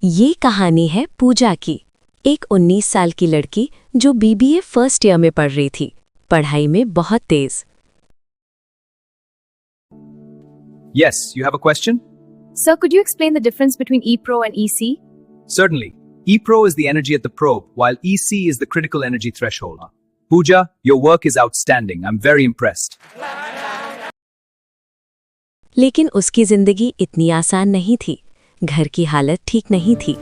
ये कहानी है पूजा की, एक 19 साल की लड़की जो बीबीए फर्स्ट ईयर में पढ़ रही थी, पढ़ाई में बहुत तेज। Yes, you have a question? Sir, could you explain the difference between ePro and EC? Certainly. ePro is the energy at the probe, while EC is the critical energy threshold. Pooja, your work is outstanding. I'm very impressed. लेकिन उसकी जिंदगी इतनी आसान नहीं थी। घर की हालत ठीक नहीं थी।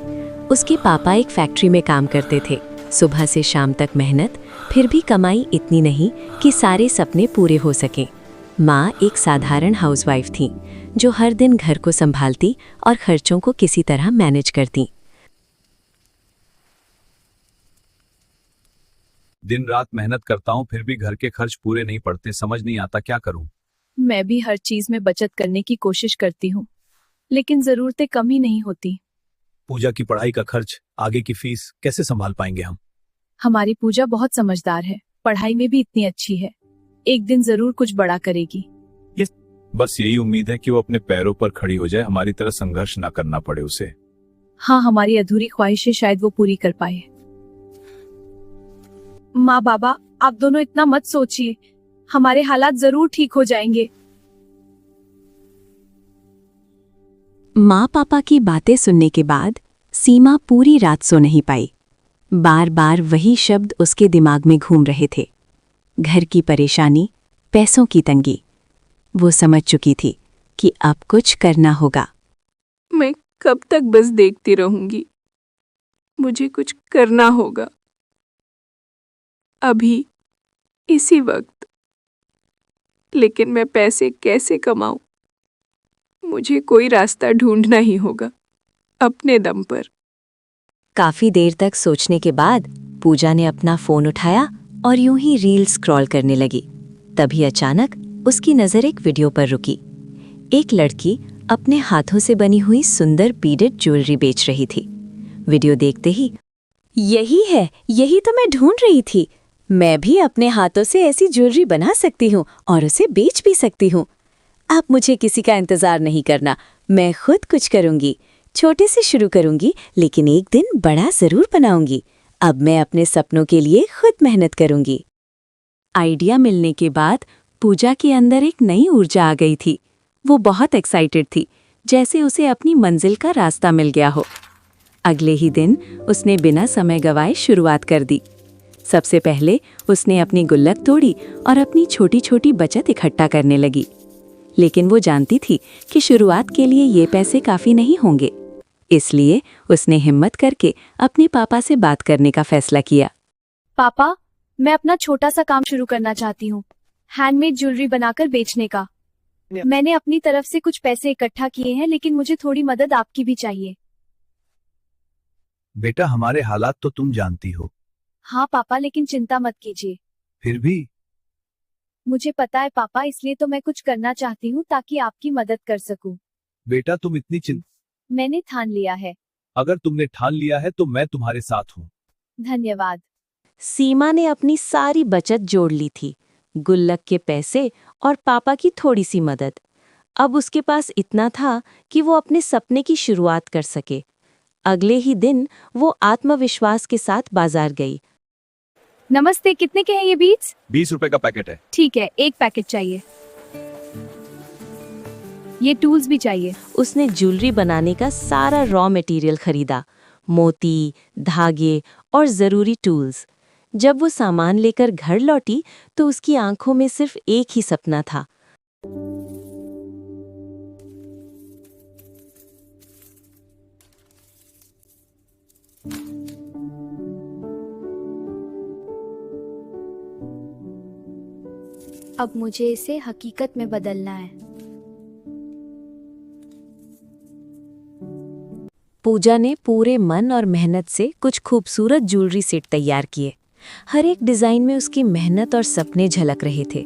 उसके पापा एक फैक्ट्री में काम करते थे। सुबह से शाम तक मेहनत, फिर भी कमाई इतनी नहीं कि सारे सपने पूरे हो सकें। माँ एक साधारण हाउसवाइफ थी, जो हर दिन घर को संभालती और खर्चों को किसी तरह मैनेज करती। दिन रात मेहनत करता हूँ, फिर भी घर के खर्च पूरे नहीं पड़ते। समझ नहीं आता क्या करूँ। मैं भी हर चीज में बचत करने की कोशिश करती हूँ, लेकिन जरूरतें कम ही नहीं होती। पूजा की पढ़ाई का खर्च, आगे की फीस कैसे संभाल पाएंगे हम? हमारी पूजा बहुत समझदार है, पढ़ाई में भी इतनी अच्छी है। एक दिन जरूर कुछ बड़ा करेगी। बस यही उम्मीद है कि वो अपने पैरों पर खड़ी हो जाए, हमारी तरह संघर्ष ना करना पड़े उसे। हाँ, हमारी अधूरी ख्वाहिशें शायद वो पूरी कर पाए। माँ बाबा, आप दोनों इतना मत सोचिए, हमारे हालात जरूर ठीक हो जाएंगे। माँ पापा की बातें सुनने के बाद सीमा पूरी रात सो नहीं पाई। बार बार वही शब्द उसके दिमाग में घूम रहे थे। घर की परेशानी, पैसों की तंगी। वो समझ चुकी थी कि अब कुछ करना होगा। मैं कब तक बस देखती रहूंगी? मुझे कुछ करना होगा, अभी, इसी वक्त। लेकिन मैं पैसे कैसे कमाऊं? मुझे कोई रास्ता ढूंढना ही होगा, अपने दम पर। काफी देर तक सोचने के बाद पूजा ने अपना फोन उठाया और यूं ही रील स्क्रॉल करने लगी। तभी अचानक उसकी नजर एक वीडियो पर रुकी। एक लड़की अपने हाथों से बनी हुई सुंदर बीडेड ज्वेलरी बेच रही थी। वीडियो देखते ही, यही है, यही तो मैं ढूंढ रही थी। मैं भी अपने हाथों से ऐसी ज्वेलरी बना सकती हूँ और उसे बेच भी सकती हूँ। अब मुझे किसी का इंतजार नहीं करना, मैं खुद कुछ करूँगी। छोटे से शुरू करूँगी, लेकिन एक दिन बड़ा जरूर बनाऊँगी। अब मैं अपने सपनों के लिए खुद मेहनत करूँगी। आइडिया मिलने के बाद पूजा के अंदर एक नई ऊर्जा आ गई थी। वो बहुत एक्साइटेड थी, जैसे उसे अपनी मंजिल का रास्ता मिल गया हो। अगले ही दिन उसने बिना समय गवाए शुरुआत कर दी। सबसे पहले उसने अपनी गुल्लक तोड़ी और अपनी छोटी छोटी बचत इकट्ठा करने लगी। लेकिन वो जानती थी कि शुरुआत के लिए ये पैसे काफ़ी नहीं होंगे। इसलिए उसने हिम्मत करके अपने पापा से बात करने का फैसला किया। पापा, मैं अपना छोटा सा काम शुरू करना चाहती हूँ, हैंडमेड ज्वेलरी बनाकर बेचने का। मैंने अपनी तरफ से कुछ पैसे इकट्ठा किए हैं, लेकिन मुझे थोड़ी मदद आपकी भी चाहिए। बेटा, हमारे हालात तो तुम जानती हो। हाँ पापा, लेकिन चिंता मत कीजिए। फिर भी मुझे पता है पापा, इसलिए तो मैं कुछ करना चाहती हूँ ताकि आपकी मदद कर सकूं। बेटा, तुम इतनी मैंने ठान लिया है। अगर तुमने ठान लिया है तो मैं तुम्हारे साथ हूँ। धन्यवाद। सीमा ने अपनी सारी बचत जोड़ ली थी, गुल्लक के पैसे और पापा की थोड़ी सी मदद। अब उसके पास इतना था कि वो अपने सपने की शुरुआत कर सके। अगले ही दिन वो आत्मविश्वास के साथ बाजार गई। नमस्ते, कितने के हैं ये बीट्स? 20 रुपए का पैकेट है। ठीक है, एक पैकेट चाहिए। ये टूल्स भी चाहिए। उसने ज्वेलरी बनाने का सारा रॉ मटेरियल खरीदा, मोती, धागे और जरूरी टूल्स। जब वो सामान लेकर घर लौटी तो उसकी आंखों में सिर्फ एक ही सपना था। अब मुझे इसे हकीकत में बदलना है। पूजा ने पूरे मन और मेहनत से कुछ खूबसूरत ज्वेलरी सेट तैयार किए। हर एक डिजाइन में उसकी मेहनत और सपने झलक रहे थे।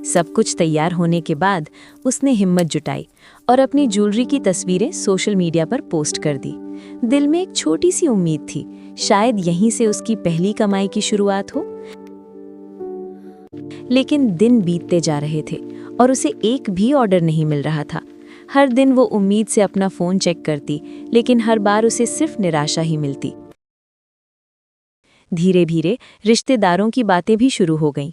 सब कुछ तैयार होने के बाद उसने हिम्मत जुटाई और अपनी ज्वेलरी की तस्वीरें सोशल मीडिया पर पोस्ट कर दी। दिल में एक छोटी सी उम्मीद थी, शायद यहीं से उसकी पहली कमाई की शुरुआत हो। लेकिन दिन बीतते जा रहे थे और उसे एक भी ऑर्डर नहीं मिल रहा था। हर दिन वो उम्मीद से अपना फोन चेक करती, लेकिन हर बार उसे सिर्फ निराशा ही मिलती। धीरे धीरे रिश्तेदारों की बातें भी शुरू हो गईं।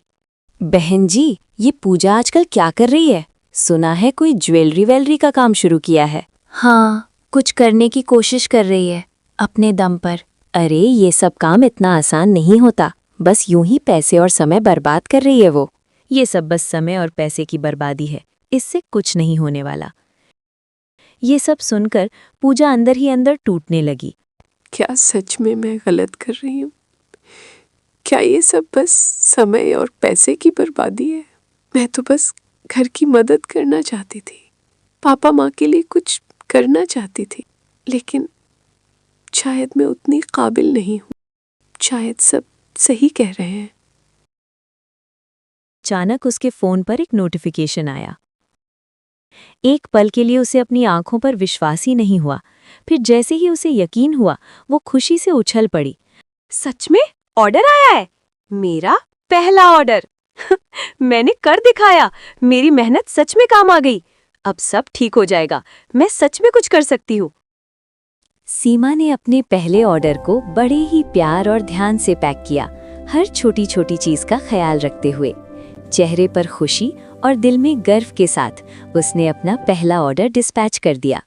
बहन जी, ये पूजा आजकल क्या कर रही है? सुना है कोई ज्वेलरी का काम शुरू किया है। हाँ, कुछ करने की कोशिश कर रही है अपने दम पर। अरे ये सब काम इतना आसान नहीं होता, बस यूं ही पैसे और समय बर्बाद कर रही है वो। ये सब बस समय और पैसे की बर्बादी है, इससे कुछ नहीं होने वाला। ये सब सुनकर पूजा अंदर ही अंदर टूटने लगी। क्या सच में मैं गलत कर रही हूँ? क्या ये सब बस समय और पैसे की बर्बादी है? मैं तो बस घर की मदद करना चाहती थी, पापा माँ के लिए कुछ करना चाहती थी, लेकिन शायद मैं उतनी काबिल नहीं हूँ। शायद सब सही कह रहे हैं। अचानक उसके फोन पर एक नोटिफिकेशन आया। एक पल के लिए उसे अपनी आंखों पर विश्वास ही नहीं हुआ। फिर जैसे ही उसे यकीन हुआ, वो खुशी से उछल पड़ी। सच में ऑर्डर आया है, मेरा पहला ऑर्डर। मैंने कर दिखाया, मेरी मेहनत सच में काम आ गई। अब सब ठीक हो जाएगा, मैं सच में कुछ कर सकती हूँ। सीमा ने अपने पहले ऑर्डर को बड़े ही प्यार और ध्यान से पैक किया, हर छोटी छोटी चीज का ख्याल रखते हुए। चेहरे पर खुशी और दिल में गर्व के साथ उसने अपना पहला ऑर्डर डिस्पैच कर दिया।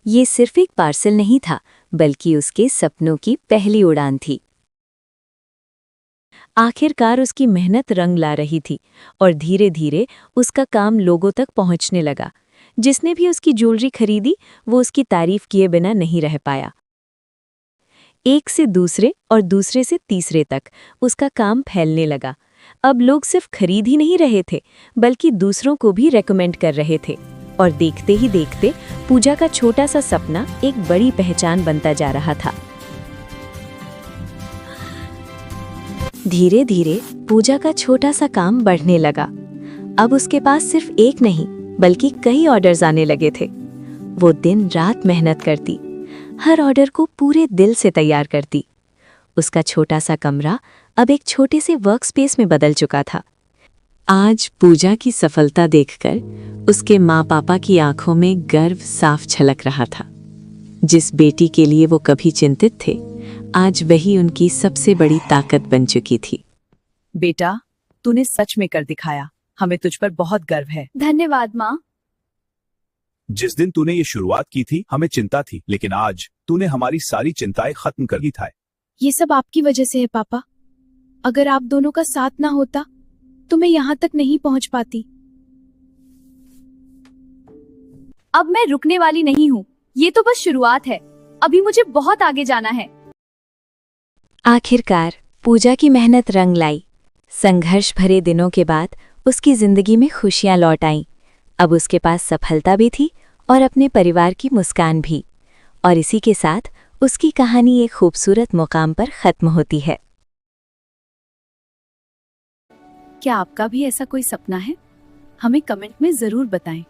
ये सिर्फ एक पार्सल नहीं था, बल्कि उसके सपनों की पहली उड़ान थी। आखिरकार उसकी मेहनत रंग ला रही थी और धीरे धीरे उसका काम लोगों तक पहुंचने लगा। जिसने भी उसकी ज्वेलरी खरीदी, वो उसकी तारीफ किए बिना नहीं रह पाया। एक से दूसरे और दूसरे से तीसरे तक उसका काम फैलने लगा। अब लोग सिर्फ खरीद ही नहीं रहे थे, बल्कि दूसरों को भी रेकमेंड कर रहे थे। और देखते ही देखते पूजा का छोटा सा सपना एक बड़ी पहचान बनता जा रहा था। धीरे धीरे पूजा का छोटा सा काम बढ़ने लगा। अब उसके पास सिर्फ एक नहीं, बल्कि कई ऑर्डर्स आने लगे थे। वो दिन रात मेहनत करती, हर ऑर्डर को पूरे दिल से तैयार करती। उसका छोटा सा कमरा अब एक छोटे से वर्क स्पेस में बदल चुका था। आज पूजा की सफलता देखकर उसके माँ पापा की आंखों में गर्व साफ झलक रहा था। जिस बेटी के लिए वो कभी चिंतित थे, आज वही उनकी सबसे बड़ी ताकत बन चुकी थी। बेटा, तूने सच में कर दिखाया। हमें तुझ पर बहुत गर्व है। धन्यवाद माँ। जिस दिन तूने ये शुरुआत की थी, हमें चिंता थी, लेकिन आज तूने हमारी सारी चिंताएं खत्म कर दी था। ये सब आपकी वजह से है पापा। अगर आप दोनों का साथ ना होता तो मैं यहाँ तक नहीं पहुँच पाती। अब मैं रुकने वाली नहीं हूँ, ये तो बस शुरुआत है। अभी मुझे बहुत आगे जाना है। आखिरकार पूजा की मेहनत रंग लाई। संघर्ष भरे दिनों के बाद उसकी जिंदगी में खुशियां लौट आईं। अब उसके पास सफलता भी थी और अपने परिवार की मुस्कान भी। और इसी के साथ उसकी कहानी एक खूबसूरत मुकाम पर खत्म होती है। क्या आपका भी ऐसा कोई सपना है? हमें कमेंट में जरूर बताएं।